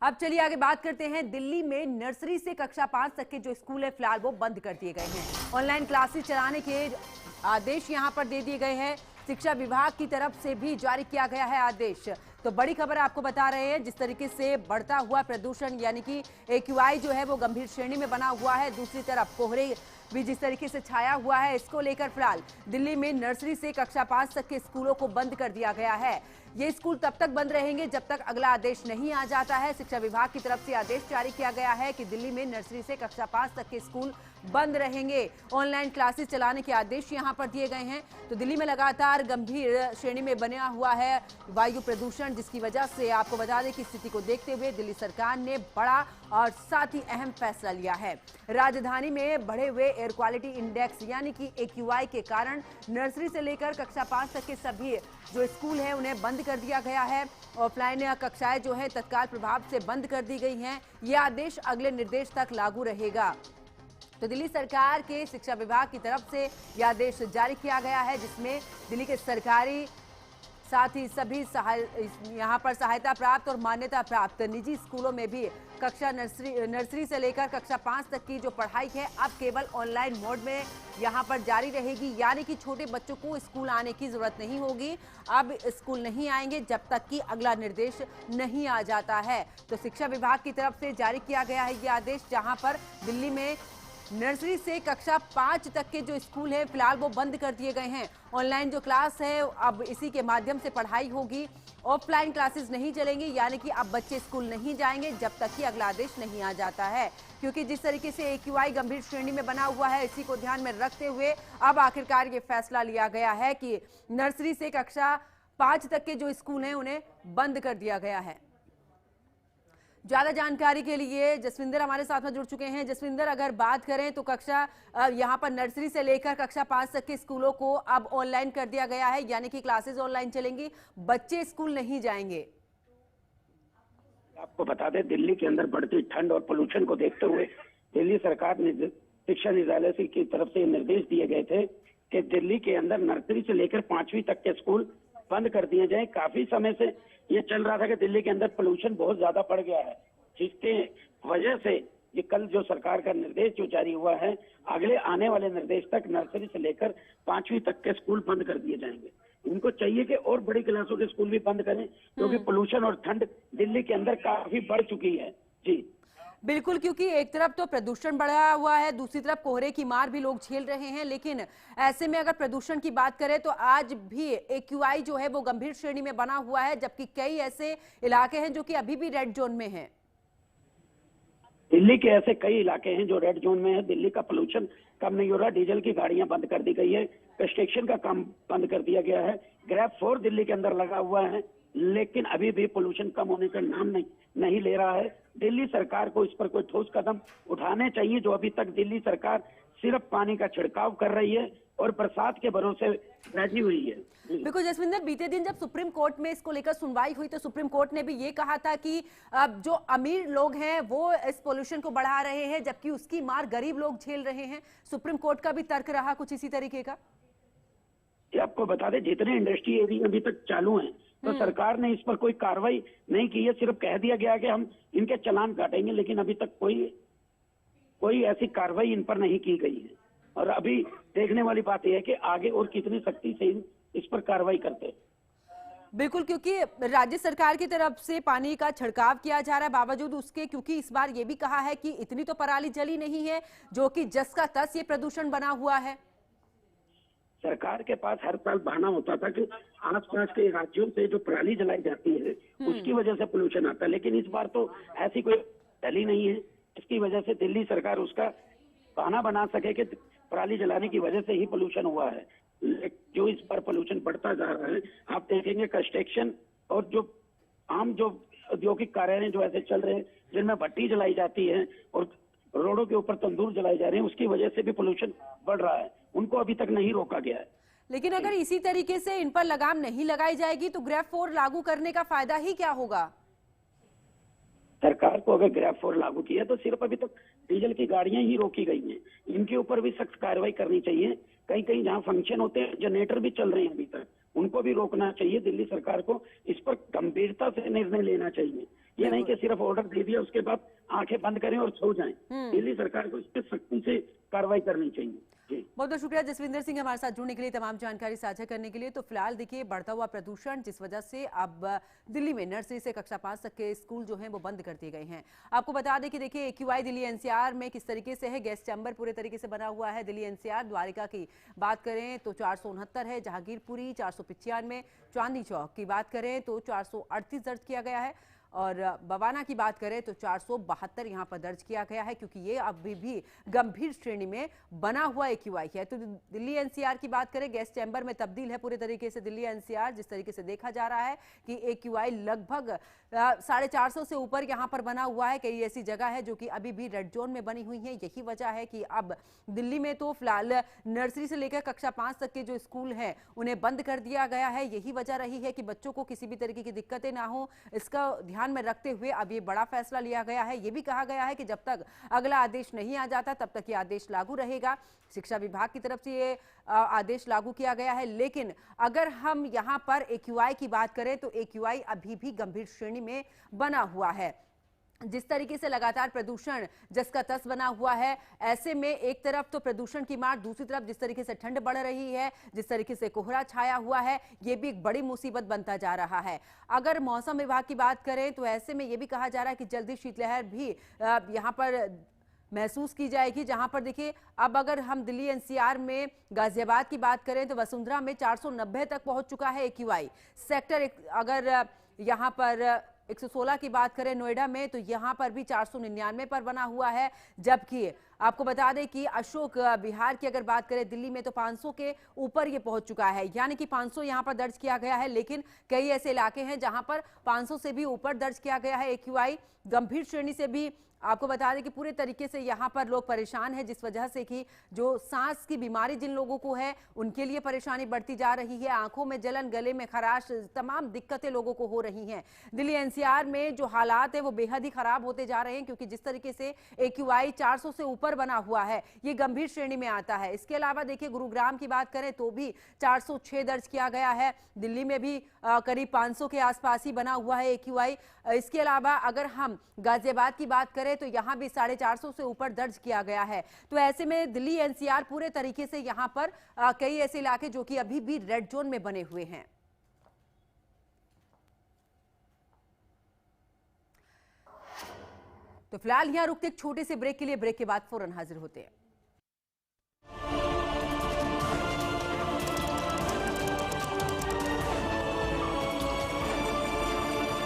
अब चलिए आगे बात करते हैं। दिल्ली में नर्सरी से कक्षा 5 तक के जो स्कूल है फिलहाल वो बंद कर दिए गए हैं। ऑनलाइन क्लासेस चलाने के आदेश यहां पर दे दिए गए हैं। शिक्षा विभाग की तरफ से भी जारी किया गया है आदेश। तो बड़ी खबर आपको बता रहे हैं, जिस तरीके से बढ़ता हुआ प्रदूषण यानी कि AQI जो है वो गंभीर श्रेणी में बना हुआ है। दूसरी तरफ कोहरे भी जिस तरीके से छाया हुआ है, इसको लेकर फिलहाल दिल्ली में नर्सरी से कक्षा 5 तक के स्कूलों को बंद कर दिया गया है। ये स्कूल तब तक बंद रहेंगे जब तक अगला आदेश नहीं आ जाता है। शिक्षा विभाग की तरफ से आदेश जारी किया गया है कि दिल्ली में नर्सरी से कक्षा 5 तक के स्कूल बंद रहेंगे। ऑनलाइन क्लासेस चलाने के आदेश यहां पर दिए गए हैं। तो दिल्ली में लगातार गंभीर श्रेणी में बना हुआ है वायु प्रदूषण, जिसकी वजह से आपको बता दें कि स्थिति को देखते हुए दिल्ली सरकार ने बड़ा और साथ ही अहम फैसला लिया है। राजधानी में बढ़े हुए एयर क्वालिटी इंडेक्स यानी कि AQI के कारण नर्सरी से लेकर कक्षा 5 तक के सभी जो स्कूल हैं उन्हें बंद कर दिया गया है। ऑफलाइन कक्षाएं जो है तत्काल प्रभाव से बंद कर दी गई हैं। यह आदेश अगले निर्देश तक लागू रहेगा। तो दिल्ली सरकार के शिक्षा विभाग की तरफ से यह आदेश जारी किया गया है, जिसमें दिल्ली के सरकारी साथ ही सभी यहाँ पर सहायता प्राप्त और मान्यता प्राप्त निजी स्कूलों में भी कक्षा नर्सरी से लेकर कक्षा 5 तक की जो पढ़ाई है अब केवल ऑनलाइन मोड में यहाँ पर जारी रहेगी। यानी कि छोटे बच्चों को स्कूल आने की जरूरत नहीं होगी। अब स्कूल नहीं आएंगे जब तक कि अगला निर्देश नहीं आ जाता है। तो शिक्षा विभाग की तरफ से जारी किया गया है ये आदेश, जहाँ पर दिल्ली में नर्सरी से कक्षा 5 तक के जो स्कूल हैं फिलहाल वो बंद कर दिए गए हैं। ऑनलाइन जो क्लास है अब इसी के माध्यम से पढ़ाई होगी। ऑफलाइन क्लासेस नहीं चलेंगी, यानी कि अब बच्चे स्कूल नहीं जाएंगे जब तक कि अगला आदेश नहीं आ जाता है। क्योंकि जिस तरीके से AQI गंभीर श्रेणी में बना हुआ है, इसी को ध्यान में रखते हुए अब आखिरकार ये फैसला लिया गया है कि नर्सरी से कक्षा 5 तक के जो स्कूल हैं उन्हें बंद कर दिया गया है। ज्यादा जानकारी के लिए जसविंदर हमारे साथ में जुड़ चुके हैं। जसविंदर, अगर बात करें तो कक्षा यहाँ पर नर्सरी से लेकर कक्षा 5 तक के स्कूलों को अब ऑनलाइन कर दिया गया है, यानी कि क्लासेस ऑनलाइन चलेंगी, बच्चे स्कूल नहीं जाएंगे। आपको बता दें, दिल्ली के अंदर बढ़ती ठंड और पोल्यूशन को देखते हुए दिल्ली सरकार ने शिक्षा निदेशालय की तरफ से निर्देश दिए गए थे कि दिल्ली के अंदर नर्सरी से लेकर 5वीं तक के स्कूल बंद कर दिए जाएं। काफी समय से ये चल रहा था कि दिल्ली के अंदर पोल्यूशन बहुत ज्यादा बढ़ गया है, जिसके वजह से ये कल जो सरकार का निर्देश जो जारी हुआ है, अगले आने वाले निर्देश तक नर्सरी से लेकर 5वीं तक के स्कूल बंद कर दिए जाएंगे। उनको चाहिए कि और बड़ी क्लासों के स्कूल भी बंद करें, क्योंकि पोल्यूशन और ठंड दिल्ली के अंदर काफी बढ़ चुकी है। जी बिल्कुल, क्योंकि एक तरफ तो प्रदूषण बढ़ा हुआ है, दूसरी तरफ कोहरे की मार भी लोग झेल रहे हैं। लेकिन ऐसे में अगर प्रदूषण की बात करें तो आज भी AQI जो है वो गंभीर श्रेणी में बना हुआ है, जबकि कई ऐसे इलाके हैं जो कि अभी भी रेड जोन में हैं। दिल्ली के ऐसे कई इलाके हैं जो रेड जोन में है। दिल्ली का पोल्यूशन कम नहीं हो रहा। डीजल की गाड़ियां बंद कर दी गई है, कंस्ट्रक्शन का काम बंद कर दिया गया है, ग्रैब 4 दिल्ली के अंदर लगा हुआ है, लेकिन अभी भी पोल्यूशन कम होने का नाम नहीं ले रहा है। दिल्ली सरकार को इस पर कोई ठोस कदम उठाने चाहिए। जो अभी तक दिल्ली सरकार सिर्फ पानी का छिड़काव कर रही है और बरसात के भरोसे बैठी हुई है। बिल्कुल जसविंदर, बीते दिन जब सुप्रीम कोर्ट में इसको लेकर सुनवाई हुई तो सुप्रीम कोर्ट ने भी ये कहा था कि अब जो अमीर लोग हैं वो इस पोल्यूशन को बढ़ा रहे हैं, जबकि उसकी मार गरीब लोग झेल रहे हैं। सुप्रीम कोर्ट का भी तर्क रहा कुछ इसी तरीके का। आपको बता दें, जितने इंडस्ट्री एरिया अभी तक चालू हैं, तो सरकार ने इस पर कोई कार्रवाई नहीं की है। सिर्फ कह दिया गया कि हम इनके चालान काटेंगे, लेकिन अभी तक कोई ऐसी कार्रवाई इन पर नहीं की गई है। और अभी देखने वाली बात यह है कि आगे और कितनी सख्ती से इस पर कार्रवाई करते हैं। बिल्कुल, क्योंकि राज्य सरकार की तरफ से पानी का छिड़काव किया जा रहा है, बावजूद उसके क्योंकि इस बार ये भी कहा है कि इतनी तो पराली जली नहीं है, जो कि जस का तस ये प्रदूषण बना हुआ है। सरकार के पास हर साल बहाना होता था कि आसपास के राज्यों से जो पराली जलाई जाती है उसकी वजह से पोल्यूशन आता है, लेकिन इस बार तो ऐसी कोई पहली नहीं है। इसकी वजह से दिल्ली सरकार उसका बहाना बना सके कि पराली जलाने की वजह से ही पोल्यूशन हुआ है। जो इस पर पोल्यूशन बढ़ता जा रहा है, आप देखेंगे कंस्ट्रक्शन और जो आम जो औद्योगिक कार्य हैं जो ऐसे चल रहे हैं, जिनमें भट्टी जलाई जाती है और रोडों के ऊपर तंदूर जलाए जा रहे हैं, उसकी वजह से भी पोल्यूशन बढ़ रहा है। उनको अभी तक नहीं रोका गया है। लेकिन अगर इसी तरीके से इन पर लगाम नहीं लगाई जाएगी तो ग्रैब 4 लागू करने का फायदा ही क्या होगा? सरकार को अगर ग्रैब 4 लागू किया तो सिर्फ अभी तक डीजल की गाड़ियां ही रोकी गई हैं। इनके ऊपर भी सख्त कार्रवाई करनी चाहिए। कहीं कहीं जहां फंक्शन होते हैं, जनरेटर भी चल रहे हैं अभी तक, उनको भी रोकना चाहिए। दिल्ली सरकार को इस पर गंभीरता से निर्णय लेना चाहिए। ये नहीं कि सिर्फ ऑर्डर दे दिया उसके बाद आंखें बंद करें और सो जाएं। दिल्ली सरकार को इस पर सख्ती से कार्रवाई करनी चाहिए। बहुत बहुत शुक्रिया जसविंदर सिंह हमारे साथ जुड़ने के लिए, तमाम जानकारी साझा करने के लिए। तो फिलहाल देखिए बढ़ता हुआ प्रदूषण, जिस वजह से अब दिल्ली में नर्सरी से कक्षा 5 तक के स्कूल जो हैं वो बंद कर दिए गए हैं। आपको बता दें कि देखिए AQI दिल्ली NCR में किस तरीके से है। गैस चैम्बर पूरे तरीके से बना हुआ है। दिल्ली NCR द्वारिका की बात करें तो 469 है, जहांगीरपुरी 495, चांदनी चौक की बात करें तो 438 दर्ज किया गया है और बवाना की बात करें तो 472 यहाँ पर दर्ज किया गया है, क्योंकि ये अभी भी गंभीर श्रेणी में बना हुआ AQI है। तो दिल्ली NCR की बात करें, गैस चैम्बर में तब्दील है पूरे तरीके से दिल्ली NCR। जिस तरीके से देखा जा रहा है कि AQI लगभग 450 से ऊपर यहाँ पर बना हुआ है। कई ऐसी जगह है जो कि अभी भी रेड जोन में बनी हुई है। यही वजह है कि अब दिल्ली में तो फिलहाल नर्सरी से लेकर कक्षा 5 तक के जो स्कूल हैं उन्हें बंद कर दिया गया है। यही वजह रही है कि बच्चों को किसी भी तरीके की दिक्कतें ना हो, इसका ध्यान में रखते हुए अब ये बड़ा फैसला लिया गया है। ये भी कहा गया है कि जब तक अगला आदेश नहीं आ जाता तब तक ये आदेश लागू रहेगा। शिक्षा विभाग की तरफ से ये आदेश लागू किया गया है। लेकिन अगर हम यहाँ पर AQI की बात करें तो AQI अभी भी गंभीर श्रेणी में बना हुआ है। जिस तरीके से लगातार प्रदूषण जस का तस बना हुआ है, ऐसे में एक तरफ तो प्रदूषण की मार, दूसरी तरफ जिस तरीके से ठंड बढ़ रही है, जिस तरीके से कोहरा छाया हुआ है, ये भी एक बड़ी मुसीबत बनता जा रहा है। अगर मौसम विभाग की बात करें तो ऐसे में ये भी कहा जा रहा है कि जल्दी शीतलहर भी यहाँ पर महसूस की जाएगी। जहां पर देखिए अब अगर हम दिल्ली NCR में गाजियाबाद की बात करें तो वसुंधरा में 490 तक पहुंच चुका है AQI। सेक्टर अगर यहां पर 116 की बात करें नोएडा में तो यहां पर भी 499 पर बना हुआ है। जबकि आपको बता दें कि अशोक विहार की अगर बात करें दिल्ली में तो 500 के ऊपर ये पहुंच चुका है, यानी कि 500 यहां पर दर्ज किया गया है। लेकिन कई ऐसे इलाके हैं जहां पर 500 से भी ऊपर दर्ज किया गया है AQI। गंभीर श्रेणी से भी आपको बता दें कि पूरे तरीके से यहाँ पर लोग परेशान हैं, जिस वजह से कि जो सांस की बीमारी जिन लोगों को है उनके लिए परेशानी बढ़ती जा रही है। आंखों में जलन, गले में खराश, तमाम दिक्कतें लोगों को हो रही हैं। दिल्ली NCR में जो हालात है वो बेहद ही खराब होते जा रहे हैं, क्योंकि जिस तरीके से AQI 400 से ऊपर बना हुआ है ये गंभीर श्रेणी में आता है। इसके अलावा देखिए गुरुग्राम की बात करें तो भी 406 दर्ज किया गया है। दिल्ली में भी करीब 500 के आसपास ही बना हुआ है AQI। इसके अलावा अगर हम गाजियाबाद की बात करें तो यहां भी 450 से ऊपर दर्ज किया गया है। तो ऐसे में दिल्ली NCR पूरे तरीके से यहां पर कई ऐसे इलाके जो कि अभी भी रेड जोन में बने हुए हैं। तो फिलहाल यहां रुकते एक छोटे से ब्रेक के लिए, ब्रेक के बाद फौरन हाजिर होते हैं।